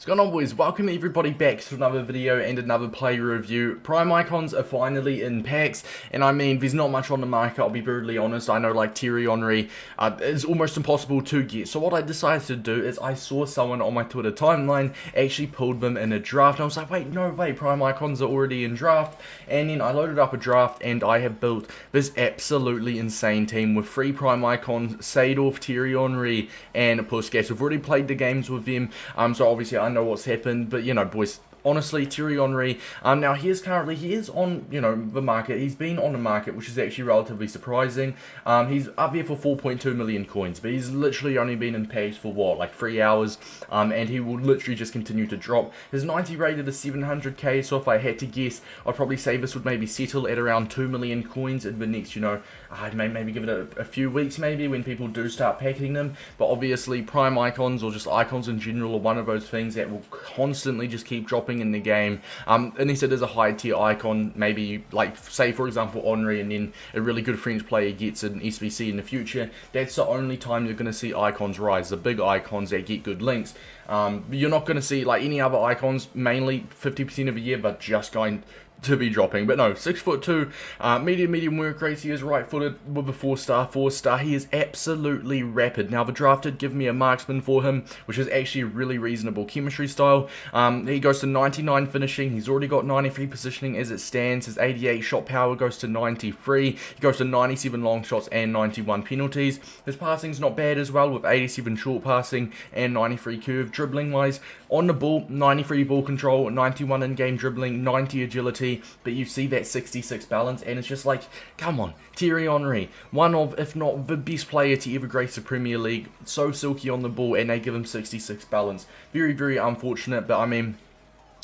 What's going on, boys? Welcome everybody back to another video and another player review. Prime icons are finally in packs, and I mean, there's not much on the market, I'll be brutally honest. I know like Thierry is almost impossible to get. So what I decided to do is I saw someone on my Twitter timeline actually pulled them in a draft. And I was like, wait, no way, prime icons are already in draft. And then I loaded up a draft and I have built this absolutely insane team with 3 prime icons, Seedorf, Thierry Henry, and Puskas. We've already played the games with them, so obviously I know what's happened, but you know, boys, honestly, Thierry Henry, now he is on, you know, the market. He's been on the market, which is actually relatively surprising. He's up here for 4.2 million coins, but he's literally only been in packs for what, like 3 hours, and he will literally just continue to drop. His 90 rated is 700k, so if I had to guess, I'd probably say this would maybe settle at around 2 million coins in the next, you know, I'd maybe give it a few weeks maybe when people do start packing them. But obviously prime icons or just icons in general are one of those things that will constantly just keep dropping in the game, unless it is a high tier icon, maybe like say for example Henry, and then a really good French player gets an SBC in the future. That's the only time you're going to see icons rise, the big icons that get good links. You're not going to see like any other icons mainly 50% of the year, but just going to be dropping. But no, 6'2", medium work rates. He is right-footed with a 4-star. He is absolutely rapid. Now the draft did give me a marksman for him, which is actually a really reasonable chemistry style. He goes to 99 finishing. He's already got 93 positioning as it stands. His 88 shot power goes to 93. He goes to 97 long shots and 91 penalties. His passing's not bad as well, with 87 short passing and 93 curve. Dribbling wise, on the ball, 93 ball control, 91 in-game dribbling, 90 agility. But you see that 66 balance, and it's just like, come on, Thierry Henry, one of, if not the best player to ever grace the Premier League, so silky on the ball, and they give him 66 balance. Very unfortunate, but I mean,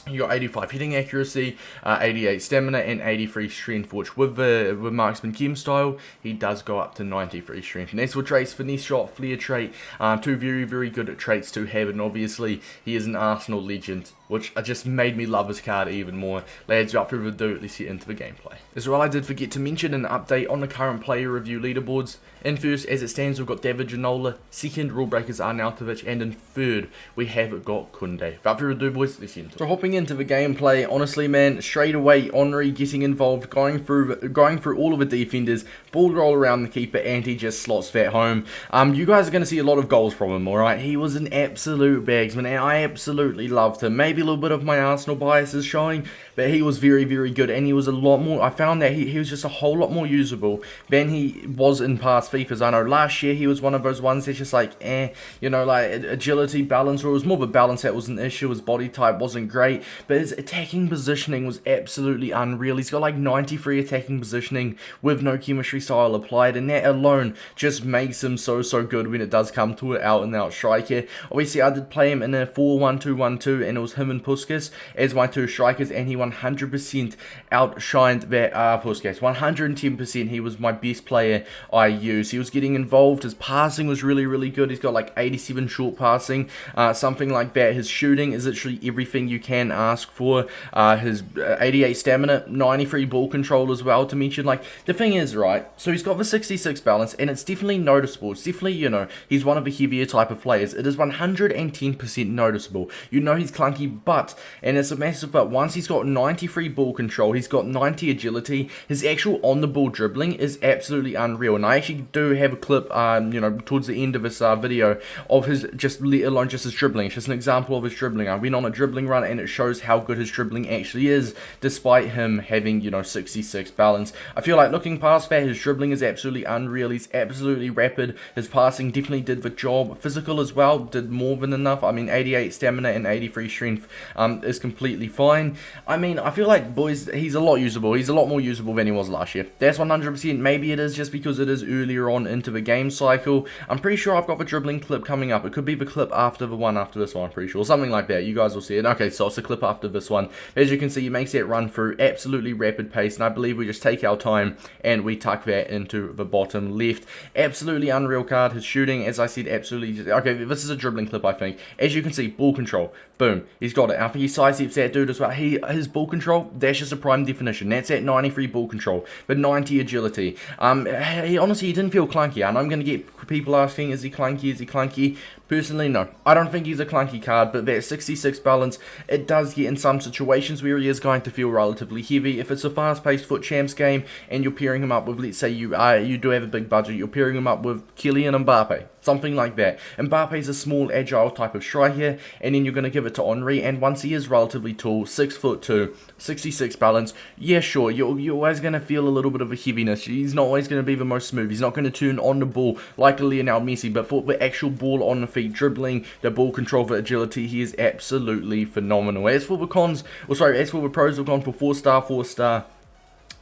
you got 85 hitting accuracy, 88 stamina, and 83 strength, which with marksman chem style, he does go up to 93 strength. And that's what traits, finesse shot, flair trait, 2 very good traits to have, and obviously he is an Arsenal legend, which just made me love his card even more. Lads, without further ado, let's get into the gameplay. As well, I did forget to mention an update on the current player review leaderboards. In first, as it stands, we've got David Ginola. Second, rule breakers Arnautovic, and in third, we have got Kunde. Without further ado, boys, let's get into it. So hopping into the gameplay, honestly, man, straight away, Henry getting involved, going through all of the defenders, ball roll around the keeper, and he just slots that home. You guys are going to see a lot of goals from him, alright? He was an absolute bagsman, and I absolutely loved him. Maybe a little bit of my Arsenal bias is showing, but he was very good, and he was a lot more, I found that he was just a whole lot more usable than he was in past FIFAs. I know last year he was one of those ones that's just like, you know, like agility, balance, or it was more of a balance that was an issue. His body type wasn't great, but his attacking positioning was absolutely unreal. He's got like 93 attacking positioning with no chemistry style applied, and that alone just makes him so good when it does come to an out-and-out striker. Obviously, I did play him in a 4-1-2-1-2, and it was him and Puskas as my 2 strikers, and he 100% outshined that Puskas. 110%, he was my best player I used. He was getting involved. His passing was really good. He's got like 87 short passing, something like that. His shooting is literally everything you can ask for. His 88 stamina, 93 ball control as well, to mention. Like, the thing is, right, so he's got the 66 balance, and it's definitely noticeable. It's definitely, you know, he's one of the heavier type of players. It is 110% noticeable. You know he's clunky, but, and it's a massive but, once he's got 93 ball control, he's got 90 agility, his actual on the ball dribbling is absolutely unreal. And I actually do have a clip, you know, towards the end of this video of his, just let alone just his dribbling. It's just an example of his dribbling. I went on a dribbling run, and it shows how good his dribbling actually is, despite him having, you know, 66 balance. I feel like looking past that, his dribbling is absolutely unreal. He's absolutely rapid. His passing definitely did the job. Physical as well, did more than enough. I mean, 88 stamina and 83 strength is completely fine. I mean, I feel like, boys, he's a lot usable. He's a lot more usable than he was last year. That's 100%. Maybe it is just because it is earlier on into the game cycle. I'm pretty sure I've got the dribbling clip coming up. It could be the clip after the one after this one, I'm pretty sure. Something like that. You guys will see it. Okay, so it's the clip after this one. As you can see, he makes that run through absolutely rapid pace, and I believe we just take our time and we tuck that into the bottom left. Absolutely unreal card. His shooting, as I said, absolutely... Okay, this is a dribbling clip, I think. As you can see, ball control. Boom. He's got it. After he sidesteps that dude as well, his ball control, that's just a prime definition. That's at 93 ball control, but 90 agility. He honestly, he didn't feel clunky, and I'm going to get people asking, is he clunky, Personally, no. I don't think he's a clunky card, but that 66 balance, it does get in some situations where he is going to feel relatively heavy. If it's a fast-paced FUT Champs game and you're pairing him up with, let's say you do have a big budget, you're pairing him up with Kylian Mbappe, something like that. Mbappe's a small, agile type of striker, and then you're going to give it to Henry, and once he is relatively tall, 6'2", 66 balance, yeah, sure, you're always going to feel a little bit of a heaviness. He's not always going to be the most smooth. He's not going to turn on the ball like a Lionel Messi, but for the actual ball on the feet, dribbling, the ball control, the agility, he is absolutely phenomenal. As for the cons, as for the pros, we've gone for 4-star, 4-star.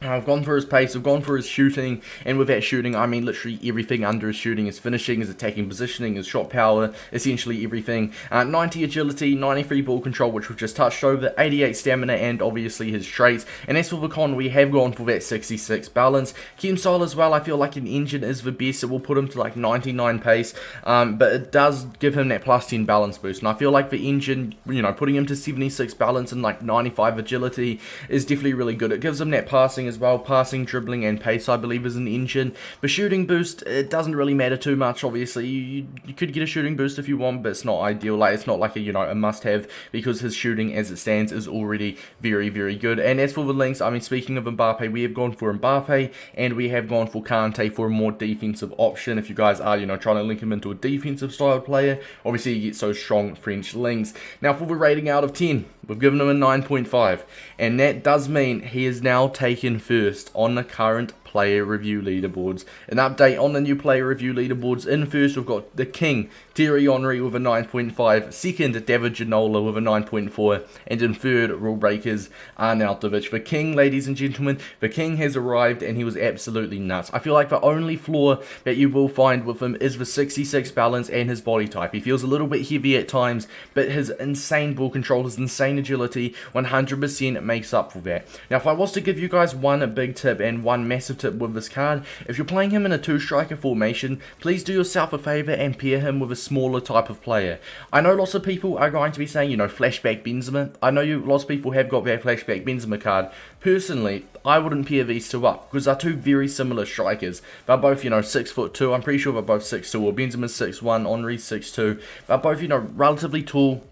I've gone for his pace, I've gone for his shooting, and with that shooting, I mean literally everything under his shooting, his finishing, his attacking positioning, his shot power, essentially everything. 90 agility, 93 ball control, which we've just touched over, 88 stamina, and obviously his traits. And as for the con, we have gone for that 66 balance. Game style as well, I feel like an engine is the best, it will put him to like 99 pace, but it does give him that plus 10 balance boost, and I feel like the engine, you know, putting him to 76 balance and like 95 agility is definitely really good. It gives him that passing as well, passing, dribbling, and pace, I believe, is an engine. The shooting boost, it doesn't really matter too much, obviously. You could get a shooting boost if you want, but it's not ideal. Like, it's not like a, you know, a must-have, because his shooting, as it stands, is already very, very good. And as for the links, I mean, speaking of Mbappe, we have gone for Mbappe, and we have gone for Kante for a more defensive option. If you guys are, you know, trying to link him into a defensive style player, obviously you get so strong French links. Now, for the rating out of 10, we've given him a 9.5, and that does mean he is now taken first on the current player review leaderboards. An update on the new player review leaderboards: in first we've got the King, Thierry Henry, with a 9.5, second David Ginola with a 9.4, and in third, rule breakers, Arnautovic. The King, ladies and gentlemen, the King has arrived, and he was absolutely nuts. I feel like the only flaw that you will find with him is the 66 balance and his body type. He feels a little bit heavy at times, but his insane ball control, his insane agility, 100% makes up for that. Now, if I was to give you guys one big tip and one massive tip with this card, if you're playing him in a 2-striker formation, please do yourself a favour and pair him with a smaller type of player. I know lots of people are going to be saying, you know, flashback Benzema. I know lots of people have got that flashback Benzema card. Personally, I wouldn't pair these two up, because they're two very similar strikers. They're both, you know, 6'2". I'm pretty sure they're both 6'2", or Benzema's 6'1", Henry's 6'2". They're both, you know, relatively tall,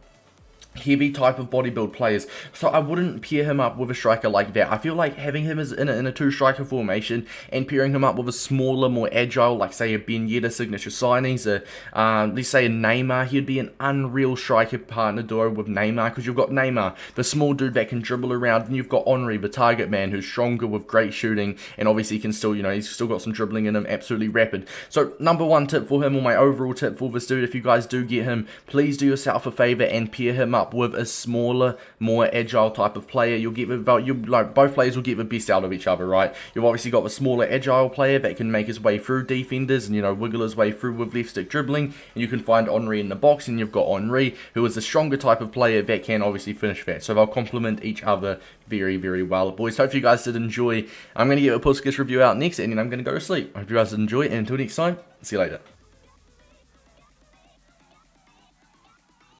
heavy type of bodybuild players, so I wouldn't pair him up with a striker like that. I feel like having him as in a 2-striker formation and pairing him up with a smaller, more agile, like say a Ben Yedder signature signings, let's say a Neymar, he'd be an unreal striker partner duo with Neymar, because you've got Neymar, the small dude that can dribble around, and you've got Henry, the target man, who's stronger with great shooting, and obviously can still, you know, he's still got some dribbling in him, absolutely rapid. So number one tip for him, or my overall tip for this dude, if you guys do get him, please do yourself a favor and pair him up with a smaller, more agile type of player. You'll get both players will get the best out of each other, right? You've obviously got the smaller, agile player that can make his way through defenders and, you know, wiggle his way through with left stick dribbling, and you can find Henry in the box, and you've got Henry, who is a stronger type of player that can obviously finish that. So they'll complement each other very, very well. Boys, hope you guys did enjoy. I'm going to get a Puskas review out next, and then I'm going to go to sleep. I hope you guys did enjoy, and until next time, see you later.